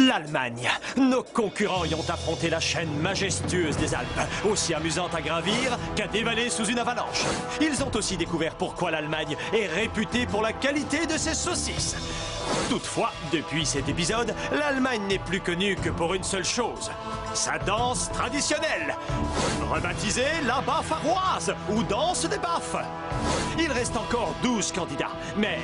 L'Allemagne. Nos concurrents y ont affronté la chaîne majestueuse des Alpes, aussi amusante à gravir qu'à dévaler sous une avalanche. Ils ont aussi découvert pourquoi l'Allemagne est réputée pour la qualité de ses saucisses. Toutefois, depuis cet épisode, l'Allemagne n'est plus connue que pour une seule chose, sa danse traditionnelle, rebaptisée la baffaroise ou danse des baffes. Il reste encore 12 candidats, mais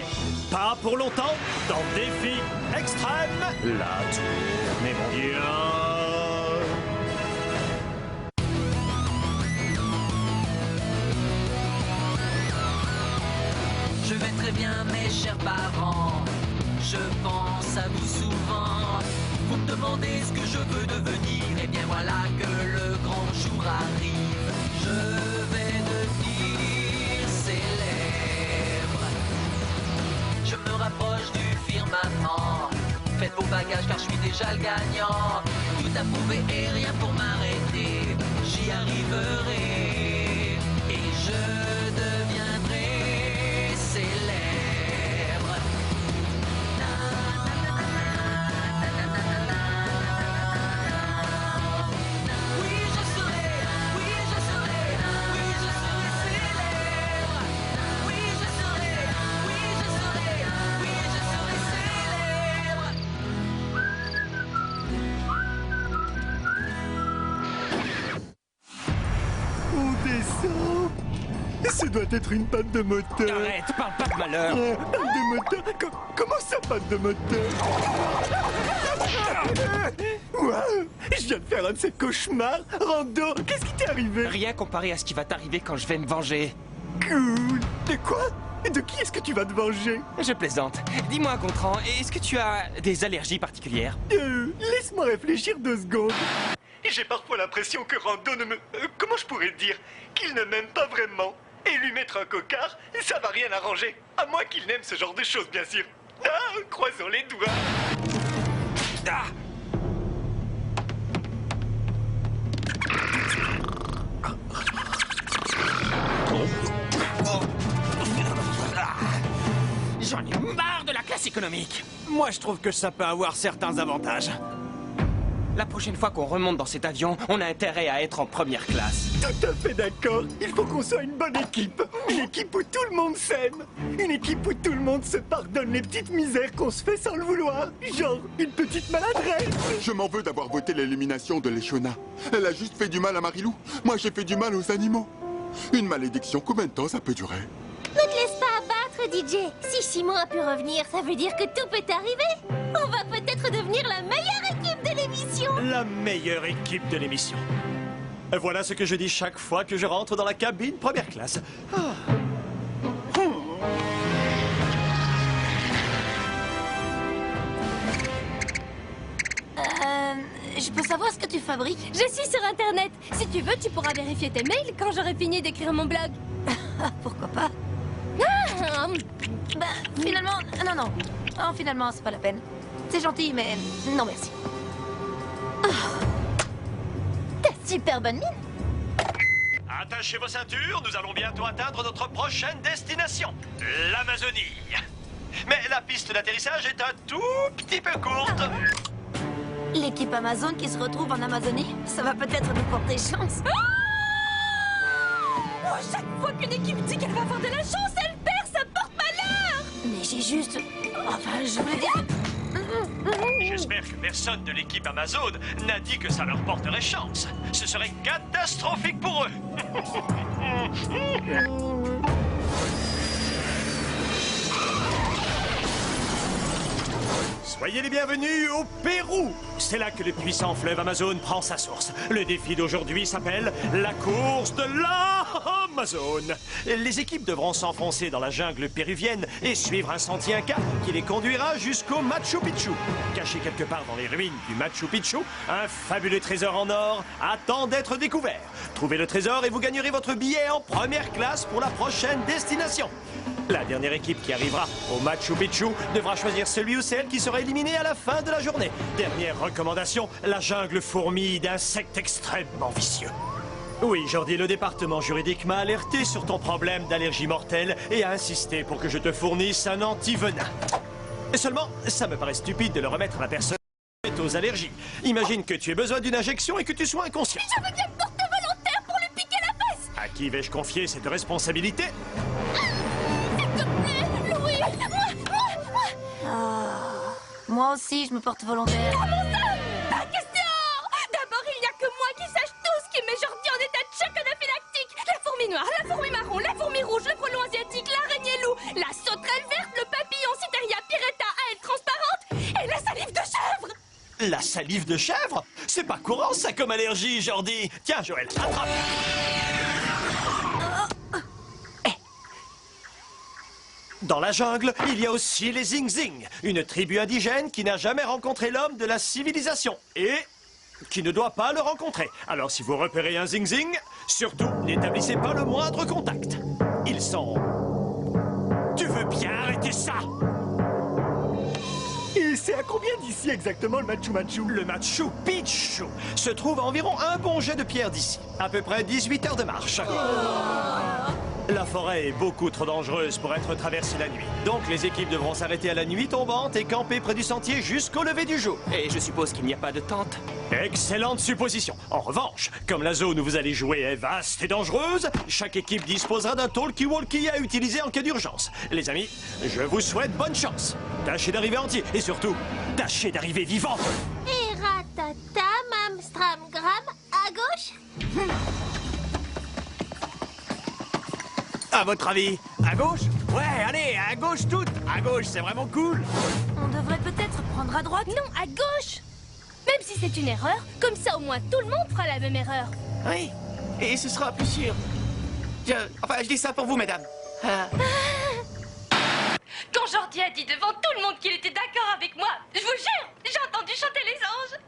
pas pour longtemps dans Défi Extrême, la tournée mondiale. Je vais très bien, mes chers parents. Je pense à vous souvent. Vous me demandez ce que je veux devenir. Et bien voilà que le grand jour arrive. Je vais devenir célèbre. Je me rapproche du firmament. Faites vos bagages car je suis déjà le gagnant. Tout à prouver et rien pour m'arrêter. J'y arriverai. Et je deviendrai célèbre. Ce doit être une panne de moteur. Arrête, parle pas de malheur. Panne de moteur comment ça, panne de moteur? Waouh, je viens de faire un de ces cauchemars. Rando, qu'est-ce qui t'est arrivé? Rien comparé à ce qui va t'arriver quand je vais me venger. Cool. De quoi? De qui est-ce que tu vas te venger? Je plaisante. Dis-moi, Gontran, est-ce que tu as des allergies particulières? Laisse-moi réfléchir 2 secondes. J'ai parfois l'impression que Rando ne me... comment je pourrais dire? Qu'il ne m'aime pas vraiment. Et lui mettre un cocard, ça va rien arranger. À moins qu'il n'aime ce genre de choses, bien sûr. Ah, croisons les doigts. Ah! J'en ai marre de la classe économique. Moi, je trouve que ça peut avoir certains avantages. La prochaine fois qu'on remonte dans cet avion, on a intérêt à être en première classe. Tout à fait d'accord. Il faut qu'on soit une bonne équipe. Une équipe où tout le monde s'aime. Une équipe où tout le monde se pardonne les petites misères qu'on se fait sans le vouloir. Genre une petite maladresse. Je m'en veux d'avoir voté l'élimination de Léchona. Elle a juste fait du mal à Marilou. Moi, j'ai fait du mal aux animaux. Une malédiction, combien de temps ça peut durer? Ne te laisse pas abattre, DJ. Si Simon a pu revenir, ça veut dire que tout peut arriver. On va peut-être devenir la meilleure équipe de l'émission. La meilleure équipe de l'émission. Voilà ce que je dis chaque fois que je rentre dans la cabine première classe. Je peux savoir ce que tu fabriques? Je suis sur Internet. Si tu veux, tu pourras vérifier tes mails quand j'aurai fini d'écrire mon blog. Pourquoi pas? Bah, finalement, non. Oh, finalement, c'est pas la peine. C'est gentil, mais non merci. T'as super bonne mine. Attachez vos ceintures, nous allons bientôt atteindre notre prochaine destination, l'Amazonie. Mais la piste d'atterrissage est un tout petit peu courte. L'équipe Amazon qui se retrouve en Amazonie, ça va peut-être nous porter chance. Chaque fois qu'une équipe dit qu'elle va avoir de la chance, elle perd, ça porte malheur. Mais j'ai juste... Enfin, je voulais dire... J'espère que personne de l'équipe Amazon n'a dit que ça leur porterait chance. Ce serait catastrophique pour eux. Soyez les bienvenus au Pérou. C'est là que le puissant fleuve Amazon prend sa source. Le défi d'aujourd'hui s'appelle la course de l'Amazone. Les équipes devront s'enfoncer dans la jungle péruvienne et suivre un sentier inca qui les conduira jusqu'au Machu Picchu. Caché quelque part dans les ruines du Machu Picchu, un fabuleux trésor en or attend d'être découvert. Trouvez le trésor et vous gagnerez votre billet en première classe pour la prochaine destination. La dernière équipe qui arrivera au Machu Picchu devra choisir celui ou celle qui sera éliminé à la fin de la journée. Dernière recommandation, la jungle fourmille d'insectes extrêmement vicieux. Oui, Jordi, le département juridique m'a alerté sur ton problème d'allergie mortelle et a insisté pour que je te fournisse un antivenin. Seulement, ça me paraît stupide de le remettre à la personne aux allergies. Imagine que tu aies besoin d'une injection et que tu sois inconscient. Je veux bien me porter volontaire pour lui piquer la face. À qui vais-je confier cette responsabilité? S'il te plaît, Louis. Moi aussi, je me porte volontaire. Comment ça? Pas question. D'abord, il n'y a que moi qui sache tout ce qui met Jordi en état de choc anaphylactique. La fourmi noire, la fourmi marron, la fourmi rouge, le frelon asiatique, l'araignée loup, la sauterelle verte, le papillon Cytheria pyrrheta à elle transparente et la salive de chèvre. La salive de chèvre? C'est pas courant ça comme allergie, Jordi. Tiens, Joël, attrape. Dans la jungle, il y a aussi les Zing-Zing, une tribu indigène qui n'a jamais rencontré l'homme de la civilisation et qui ne doit pas le rencontrer. Alors si vous repérez un Zing-Zing, surtout n'établissez pas le moindre contact. Ils sont... Tu veux bien arrêter ça? Et c'est à combien d'ici exactement le Machu Machu? Le Machu Picchu se trouve à environ un bon jet de pierre d'ici. À peu près 18 heures de marche. La forêt est beaucoup trop dangereuse pour être traversée la nuit. Donc les équipes devront s'arrêter à la nuit tombante et camper près du sentier jusqu'au lever du jour. Et je suppose qu'il n'y a pas de tente. Excellente supposition. En revanche, comme la zone où vous allez jouer est vaste et dangereuse, chaque équipe disposera d'un talkie-walkie à utiliser en cas d'urgence. Les amis, je vous souhaite bonne chance. Tâchez d'arriver entier et surtout, tâchez d'arriver vivant. Et ratata, mamstramgram, à gauche. À votre avis, à gauche? Ouais, allez, à gauche toutes. À gauche, c'est vraiment cool. On devrait peut-être prendre à droite. Non, à gauche. Même si c'est une erreur, comme ça au moins tout le monde fera la même erreur. Oui, et ce sera plus sûr. Je dis ça pour vous, mesdames. Quand Jordi a dit devant tout le monde qu'il était d'accord avec moi, je vous jure, j'ai entendu chanter les anges.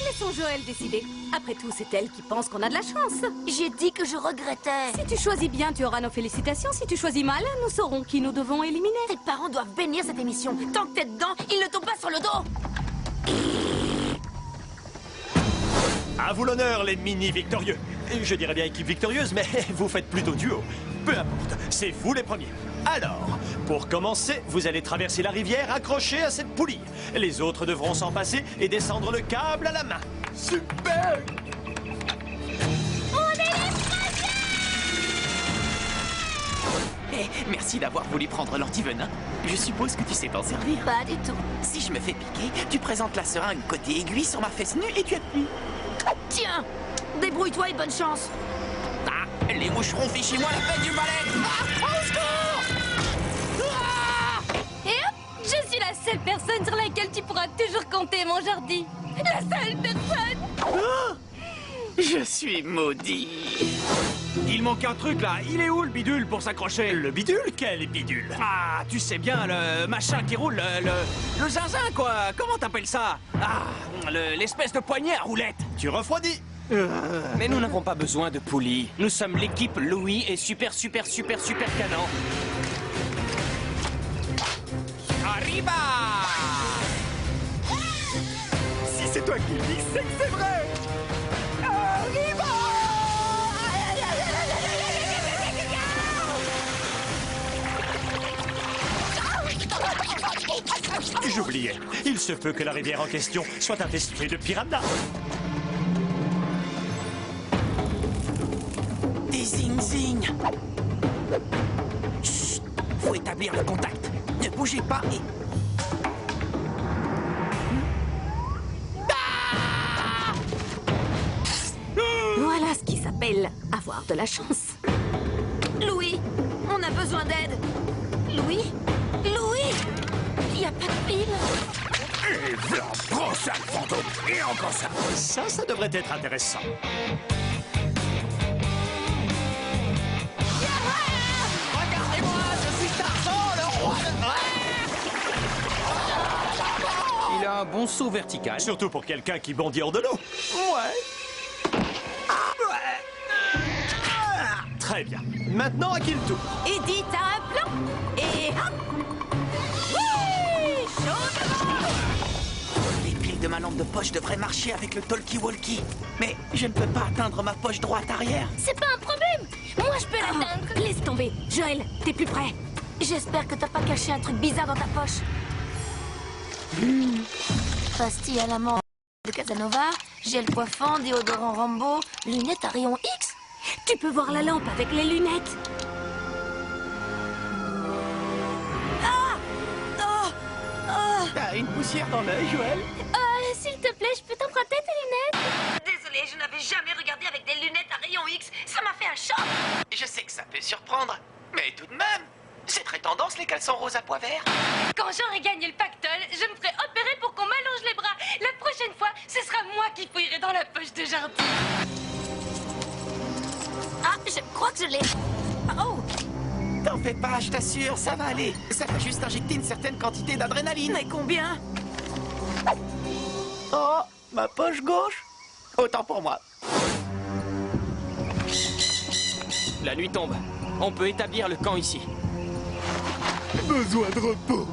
Laissons Joël décider. Après tout, c'est elle qui pense qu'on a de la chance. J'ai dit que je regrettais. Si tu choisis bien, tu auras nos félicitations. Si tu choisis mal, nous saurons qui nous devons éliminer. Tes parents doivent bénir cette émission. Tant que t'es dedans, ils ne tombent pas sur le dos. À vous l'honneur, les mini-victorieux. Je dirais bien équipe victorieuse, mais vous faites plutôt duo. Peu importe, c'est vous les premiers. Alors, pour commencer, vous allez traverser la rivière accrochée à cette poulie. Les autres devront s'en passer et descendre le câble à la main. Super! Merci d'avoir voulu prendre l'antivenin. Je suppose que tu sais t'en servir. Pas du tout. Si je me fais piquer, tu présentes la seringue côté aiguille sur ma fesse nue et tu appuies. Tiens, débrouille-toi et bonne chance. Ah, les moucherons, fichez-moi la peine du balai. Au secours! Et hop, je suis la seule personne sur laquelle tu pourras toujours compter, mon Jordi. La seule personne. Je suis maudit. Il manque un truc là, il est où le bidule pour s'accrocher? Le bidule? Quel bidule? Ah, tu sais bien, le machin qui roule, le zinzin quoi, comment t'appelles ça? Ah, l'espèce de poignet à roulette. Tu refroidis. Mais nous n'avons pas besoin de poulie. Nous sommes l'équipe Louis et super canon. Arriba! Si c'est toi qui le dis, c'est que c'est vrai. J'oubliais. Il se peut que la rivière en question soit infestée de piranhas. Des zing-zing. Chut, faut établir le contact. Ne bougez pas et... Voilà ce qui s'appelle avoir de la chance. Louis, on a besoin d'aide. Louis? Louis? Il n'y a pas de pile. Et voilà, prends ça, le fantôme. Et encore ça. Ça devrait être intéressant. Regardez-moi, je suis Tarzan, le roi de... Il a un bon saut vertical. Surtout pour quelqu'un qui bondit hors de l'eau. Ouais. Très bien. Maintenant, à qui le tour? Eddie, t'as un plan? Et hop! Oui! Chaud devant! Les piles de ma lampe de poche devraient marcher avec le talkie-walkie. Mais je ne peux pas atteindre ma poche droite arrière. C'est pas un problème. Moi, je peux l'atteindre. Laisse tomber. Joël, t'es plus près. J'espère que t'as pas caché un truc bizarre dans ta poche. Pastille à la menthe de Casanova, gel coiffant, déodorant Rambo, lunettes à rayon X. Tu peux voir la lampe avec les lunettes. T'as une poussière dans l'œil, Joël? S'il te plaît, je peux t'emprunter tes lunettes? Désolée, je n'avais jamais regardé avec des lunettes à rayon X. Ça m'a fait un choc. Je sais que ça peut surprendre, mais tout de même, c'est très tendance les caleçons roses à pois verts. Quand j'aurai gagné le pactole, je me ferai opérer pour qu'on m'allonge les bras. La prochaine fois, ce sera moi qui fouillerai dans la poche de Jardy. Ah, je crois que je l'ai. Oh, T'en fais pas, je t'assure, ça va aller. Ça va juste injecter une certaine quantité d'adrénaline. mais combien? Oh, ma poche gauche. Autant pour moi. La nuit tombe. On peut établir le camp ici. Besoin de repos.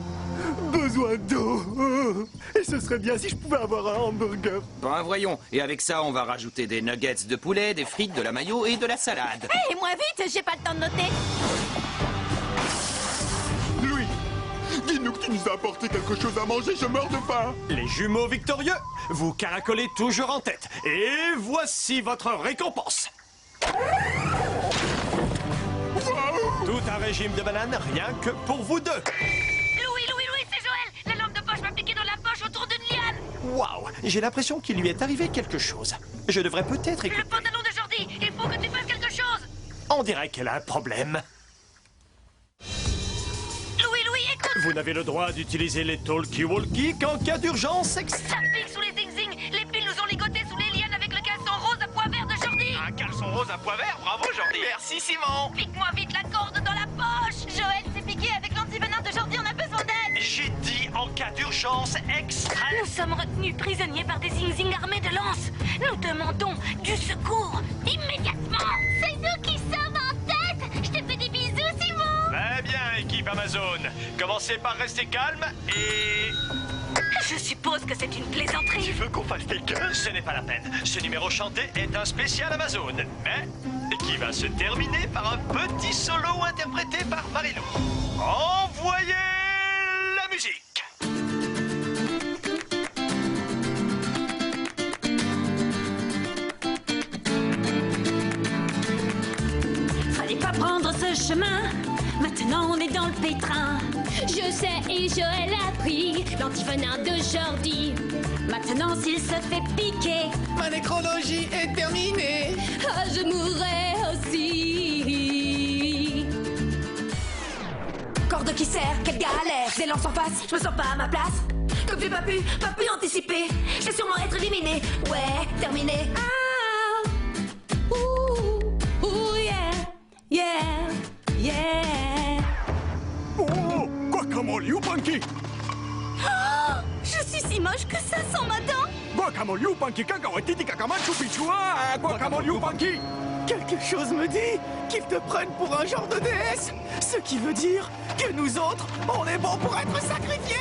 Besoin d'eau. Et ce serait bien si je pouvais avoir un hamburger. Ben voyons, et avec ça on va rajouter des nuggets de poulet, des frites, de la mayo et de la salade. Hé, moins vite, j'ai pas le temps de noter. Louis, dis-nous que tu nous as apporté quelque chose à manger, je meurs de faim. Les jumeaux victorieux, vous caracolez toujours en tête. Et voici votre récompense. Tout un régime de bananes, rien que pour vous deux. Louis, c'est Joël. La lampe de poche m'a piqué dans la poche autour d'une liane. Waouh, j'ai l'impression qu'il lui est arrivé quelque chose. Je devrais peut-être Le écouter. pantalon de Jordi, il faut que tu fasses quelque chose. On dirait qu'elle a un problème. Louis, écoute. Vous n'avez le droit d'utiliser les talkie-walkie qu'en cas d'urgence extrême. Ça pique sous les zing-zing. Les piles nous ont ligotés sous les lianes avec le caleçon rose à pois vert de Jordi. Un caleçon rose à pois vert, bravo Jordi. Merci Simon. Pique-moi vite la corde dans la poche. Joël s'est piqué avec l'antivenin de Jordi, on a besoin d'aide. J'ai dit en cas d'urgence extrême. Nous sommes retenus prisonniers par des zing-zing armés de lances. Nous demandons du secours immédiatement. C'est nous qui sommes en tête. Je te fais des bisous, Simon. Très bien, équipe Amazon. Commencez par rester calme et... Je suppose que c'est une plaisanterie. Tu veux qu'on fasse des cœurs? Ce n'est pas la peine. Ce numéro chanté est un spécial Amazon, mais qui va se terminer par un petit solo interprété par Marilou. Envoyez la musique. Fallait pas prendre ce chemin. Maintenant on est dans le pétrin. Je sais et Joël a pris l'antivenin de Jordi. Maintenant s'il se fait piquer, Ma nécrologie est terminée. Ah, je mourrai aussi. Corde qui serre, quelle galère. Des lances en face, je me sens pas à ma place. Comme j'ai pas pu anticiper. Je vais sûrement être éliminé. Ouais, terminé. ah, ouh, ouh, yeah, Oh, guacamole ou Punky? Je suis si moche que ça sent ma dent. Guacamole ou Punky, cacahuètiti, cacamanchu, pichua, guacamole ou Punky? Quelque chose me dit qu'ils te prennent pour un genre de déesse. Ce qui veut dire que nous autres, on est bons pour être sacrifiés.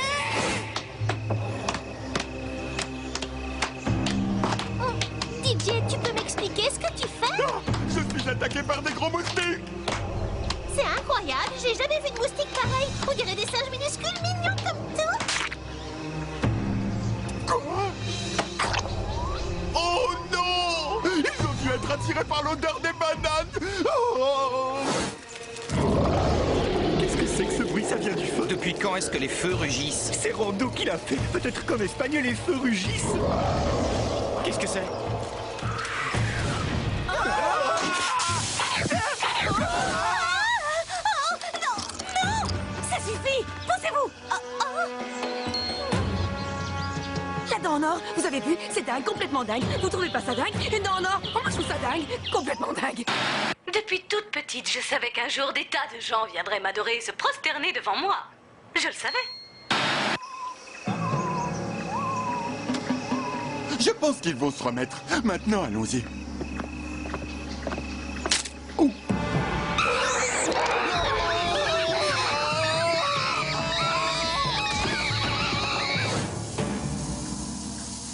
Didier, tu peux m'expliquer ce que tu fais? Ah, je suis attaqué par des gros moustiques. C'est incroyable, j'ai jamais vu de moustique pareil. On dirait des singes minuscules mignons comme tout. Quoi? Oh non! Ils ont dû être attirés par l'odeur des bananes. Oh! Qu'est-ce que c'est que ce bruit? Ça vient du feu. Depuis quand est-ce que les feux rugissent? C'est Rando qui l'a fait. Peut-être qu'en Espagne, les feux rugissent. Qu'est-ce que c'est? Ça suffit. Poussez-vous. La dent en or, vous avez vu? C'est dingue, complètement dingue. Vous trouvez pas ça dingue? Une dent en or, moi je trouve ça dingue, complètement dingue. Depuis toute petite, je savais qu'un jour des tas de gens viendraient m'adorer et se prosterner devant moi. Je le savais. Je pense qu'ils vont se remettre. Maintenant, allons-y. Ouh.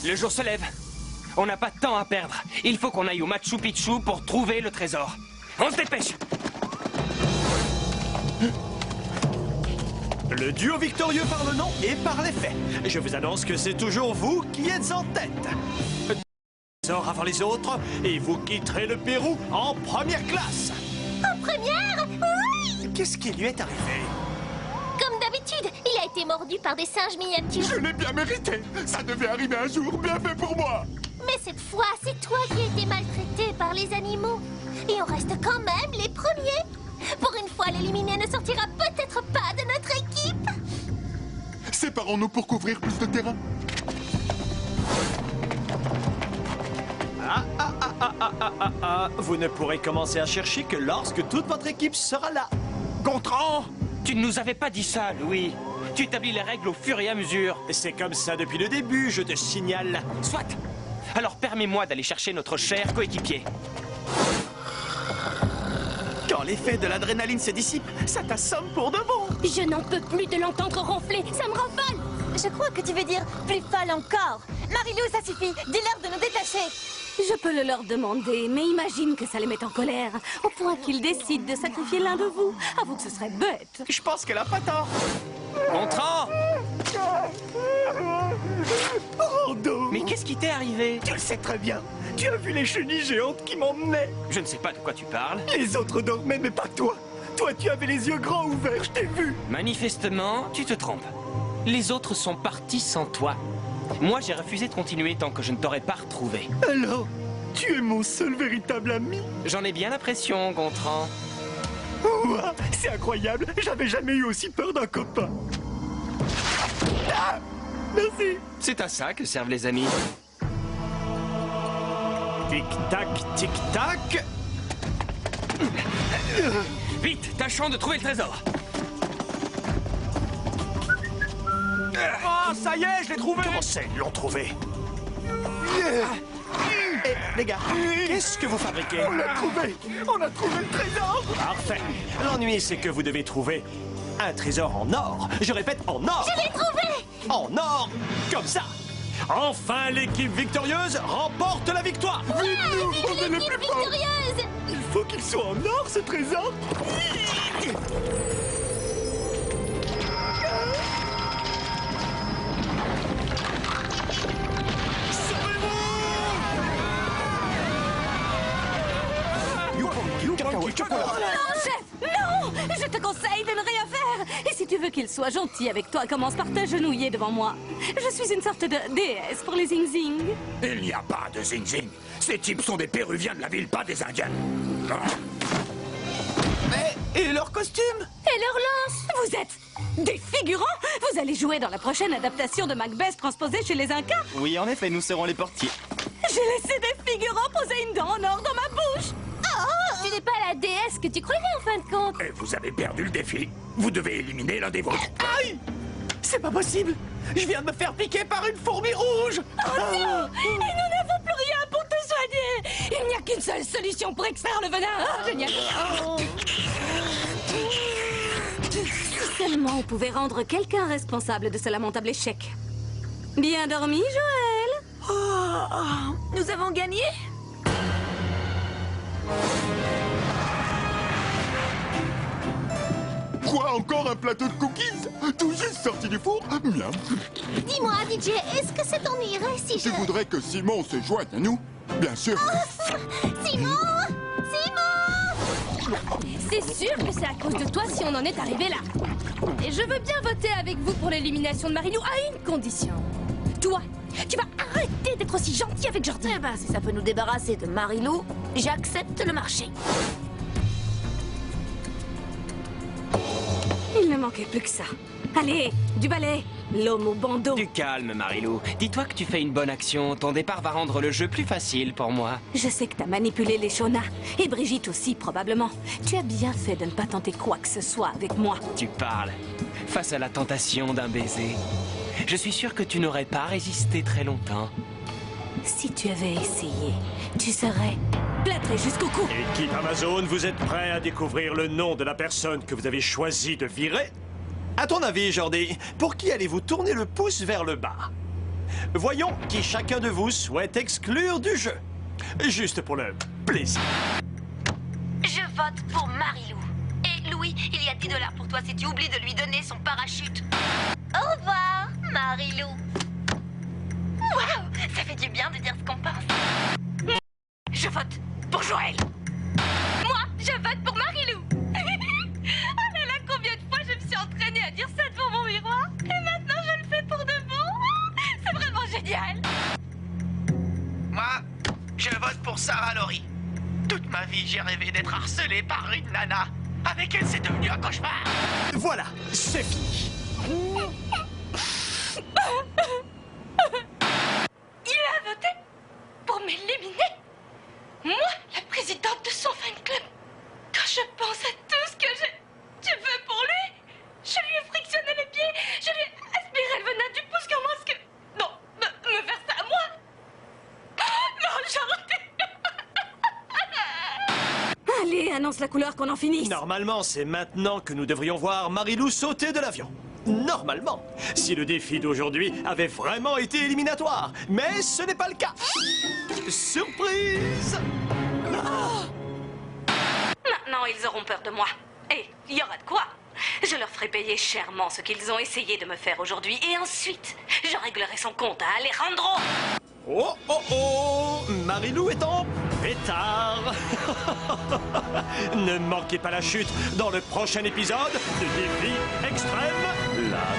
Le jour se lève. On n'a pas de temps à perdre. Il faut qu'on aille au Machu Picchu pour trouver le trésor. On se dépêche. Le duo victorieux par le nom et par les faits. Je vous annonce que c'est toujours vous qui êtes en tête. Sort avant les autres et vous quitterez le Pérou en première classe. En première? Oui! Qu'est-ce qui lui est arrivé? Comme d'habitude, il a été mordu par des singes miniatures. Je l'ai bien mérité. Ça devait arriver un jour. Bien fait pour moi. Mais cette fois, c'est toi qui as été maltraité par les animaux. Et on reste quand même les premiers. Pour une fois, l'éliminé ne sortira peut-être pas de notre équipe. Séparons-nous pour couvrir plus de terrain. Vous ne pourrez commencer à chercher que lorsque toute votre équipe sera là. Gontran, tu ne nous avais pas dit ça, Louis. Tu établis les règles au fur et à mesure. C'est comme ça depuis le début, je te signale. Soit. Alors permets-moi d'aller chercher notre cher coéquipier. Quand l'effet de l'adrénaline se dissipe, ça t'assomme pour de bon. Je n'en peux plus de l'entendre ronfler, ça me rafale. Je crois que tu veux dire plus folle encore. Marilou, ça suffit. Dis-leur de nous détacher. Je peux le leur demander, mais imagine que ça les met en colère, au point qu'ils décident de sacrifier l'un de vous. Avoue que ce serait bête. Je pense qu'elle a pas tort. Gontran! Rando! Mais qu'est-ce qui t'est arrivé? Tu le sais très bien. Tu as vu les chenilles géantes qui m'emmenaient. Je ne sais pas de quoi tu parles. Les autres dormaient, mais pas toi. Toi, tu avais les yeux grands ouverts, je t'ai vu. Manifestement, tu te trompes. Les autres sont partis sans toi. Moi, j'ai refusé de continuer tant que je ne t'aurais pas retrouvé. Alors, tu es mon seul véritable ami? J'en ai bien l'impression, Gontran. Ouah, c'est incroyable. J'avais jamais eu aussi peur d'un copain. Ah, merci. C'est à ça que servent les amis. Tic-tac, tic-tac. Vite, tâchons de trouver le trésor. Oh, ça y est, je l'ai trouvé. Comment c'est, ils l'ont trouvé? Eh, les gars, Qu'est-ce que vous fabriquez? on l'a trouvé. On a trouvé le trésor. Parfait. L'ennui, c'est que vous devez trouver un trésor en or. Je répète, en or. Je l'ai trouvé. En or, comme ça. Enfin, l'équipe victorieuse remporte la victoire. Vite-nous, Vive on est les l'équipe plus forts. victorieuse. Il faut qu'il soit en or, ce trésor. Non, chef! Non! Je te conseille de ne rien faire! Et si tu veux qu'il soit gentil avec toi, commence par t'agenouiller devant moi. Je suis une sorte de déesse pour les zing-zing. Il n'y a pas de zing-zing. Ces types sont des Péruviens de la ville, pas des Indiens. Et leur costume? Et leur lance! Vous êtes des figurants? Vous allez jouer dans la prochaine adaptation de Macbeth transposée chez les Incas? Oui, en effet, nous serons les portiers. J'ai laissé des figurants poser une dent en or dans ma bouche! Tu n'es pas la déesse que tu croyais en fin de compte. Et vous avez perdu le défi. Vous devez éliminer l'un des vôtres. Aïe! C'est pas possible. Je viens de me faire piquer par une fourmi rouge. Oh non! Et nous n'avons plus rien pour te soigner! Il n'y a qu'une seule solution pour extraire le venin! Oh, génial! Si seulement on pouvait rendre quelqu'un responsable de ce lamentable échec. Bien dormi, Joël? Nous avons gagné? Quoi, encore un plateau de cookies? Tout juste sorti du four? Miam. Dis-moi, DJ, est-ce que ça t'ennuierait si Tu voudrais que Simon se joigne à nous? Bien sûr. Simon! Simon! C'est sûr que c'est à cause de toi si on en est arrivé là. Et je veux bien voter avec vous pour l'élimination de Marilou à une condition. Toi, tu vas arrêter d'être aussi gentil avec Jordan. Eh ben, si ça peut nous débarrasser de Marilou, j'accepte le marché. Il ne manquait plus que ça. Allez, du balai, l'homme au bandeau. Du calme, Marilou. Dis-toi que tu fais une bonne action. Ton départ va rendre le jeu plus facile pour moi. Je sais que t'as manipulé les Shona. Et Brigitte aussi, probablement. Tu as bien fait de ne pas tenter quoi que ce soit avec moi. Tu parles. Face à la tentation d'un baiser, je suis sûr que tu n'aurais pas résisté très longtemps. Si tu avais essayé, tu serais plâtré jusqu'au cou. Équipe Amazon, vous êtes prêts à découvrir le nom de la personne que vous avez choisi de virer? À ton avis, Jordi, pour qui allez-vous tourner le pouce vers le bas? Voyons qui chacun de vous souhaite exclure du jeu. Juste pour le plaisir. Je vote pour Marilou. Et Louis oui, il y a 10 $ pour toi si tu oublies de lui donner son parachute. Au revoir, Marilou. Waouh, ça fait du bien de dire ce qu'on pense. Je vote pour Joël. Moi, je vote pour Marilou. Oh là là, combien de fois je me suis entraînée à dire ça devant mon miroir. Et maintenant, je le fais pour de bon. C'est vraiment génial. Moi, je vote pour Sarah Laurie. Toute ma vie, j'ai rêvé d'être harcelé par une nana. Avec elle, c'est devenu un cauchemar. Voilà, c'est fini. Il a voté pour m'éliminer. Moi, la présidente de son fan club. Quand je pense à tout ce que je veux pour lui, je lui ai frictionné les pieds, je lui ai aspiré le venin du pouce. Comment est-ce que... Non, me faire ça à moi. Non, j'arrête. Allez, annonce la couleur qu'on en finisse. Normalement, c'est maintenant que nous devrions voir Marilou sauter de l'avion. Normalement, si le défi d'aujourd'hui avait vraiment été éliminatoire. Mais ce n'est pas le cas. Surprise! Maintenant, ils auront peur de moi. Et il y aura de quoi. Je leur ferai payer chèrement ce qu'ils ont essayé de me faire aujourd'hui. Et ensuite, je réglerai son compte à Alejandro. Oh, oh, oh! Marilou est en pétard! Ne manquez pas la chute dans le prochain épisode de Défi Extrême, la